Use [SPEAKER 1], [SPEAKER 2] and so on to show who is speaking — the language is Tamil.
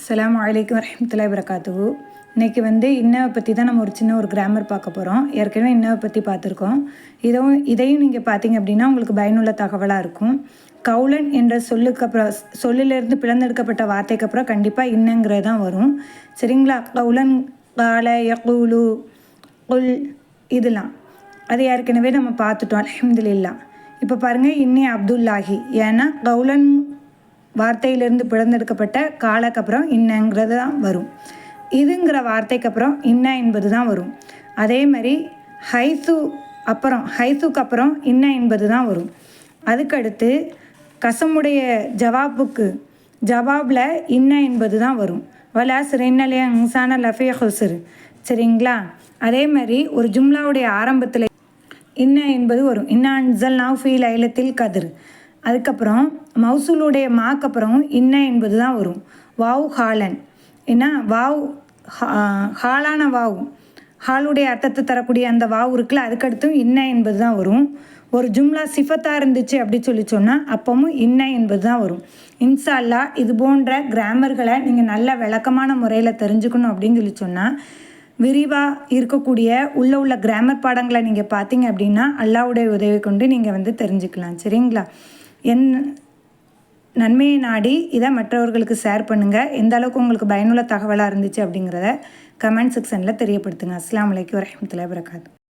[SPEAKER 1] அஸ்ஸலாமு அலைக்கும் வரஹ்மத்துல்லாஹி வபரகாத்துஹு. இன்றைக்கி இன்னவை பற்றி தான் நம்ம ஒரு கிராமர் பார்க்க போகிறோம். ஏற்கனவே இன்னவை பற்றி பார்த்துருக்கோம். இதையும் நீங்கள் பார்த்தீங்க அப்படின்னா உங்களுக்கு பயனுள்ள தகவலாக இருக்கும். கவுலன் என்ற சொல்லுக்கு அப்புறம் சொல்லிலிருந்து பிளந்தெடுக்கப்பட்ட வார்த்தைக்கு அப்புறம் கண்டிப்பாக இன்னங்கிறது தான் வரும். சரிங்களா? கவுலன், கால, யகூலு, குல் இதெல்லாம் அது ஏற்கனவே நம்ம பார்த்துட்டோம். அல்ஹம்துலில்லாஹ். இப்போ பாருங்கள், இன்னி அப்துல்லாஹி. ஏன்னா கவுலன் வார்த்தையிலிருந்து பிளந்தெடுக்கப்பட்ட காலக்கு அப்புறம் இன்னங்கிறது தான் வரும். இதுங்கிற வார்த்தைக்கு அப்புறம் இன்ன என்பது தான் வரும். அதே மாதிரி ஹைசுக்கு அப்புறம் இன்ன என்பது தான் வரும். அதுக்கடுத்து கசமுடைய ஜவாபில் இன்ன என்பது தான் வரும். வலாசிர் இன்னலே இன்சான லஃபே ஹுஸ்ர். சரிங்களா? அதே மாதிரி ஒரு ஜும்லாவுடைய ஆரம்பத்தில் இன்ன என்பது வரும். இன்னா அன்சல் நவ் ஃபீ லைலத்தில் கதிர். அதுக்கப்புறம் மௌசூலுடைய மாக்கப்புறம் இன்ன என்பது தான் வரும். வாவ் ஹாலன். ஏன்னா வாவ் ஹாலான வாவ், ஹாலுடைய அர்த்தத்தை தரக்கூடிய அந்த வாவ் இருக்குல்ல, அதுக்கடுத்தும் இன்ன என்பது தான் வரும். ஒரு ஜும்லா சிஃபத்தாக இருந்துச்சு அப்படி சொன்னால் அப்பவும் இன்ன என்பது தான் வரும். இன்ஷா அல்லாஹ் இது போன்ற கிராமர்களை நீங்கள் நல்ல விளக்கமான முறையில் தெரிஞ்சுக்கணும் அப்படின்னு சொன்னால் விரிவாக இருக்கக்கூடிய உள்ள கிராமர் பாடங்களை நீங்கள் பார்த்தீங்க அப்படின்னா அல்லாஹ்வுடைய உதவி கொண்டு நீங்கள் தெரிஞ்சுக்கலாம். சரிங்களா? நன்மையை நாடி இதை மற்றவர்களுக்கு ஷேர் பண்ணுங்கள். எந்த அளவுக்கு உங்களுக்கு பயனுள்ள தகவலாக இருந்துச்சு அப்படிங்கிறத கமெண்ட் செக்ஷனில் தெரியப்படுத்துங்க. அஸ்ஸலாமு அலைக்கும் வரஹ்மத்துல்லாஹி வபரகாத்துஹு.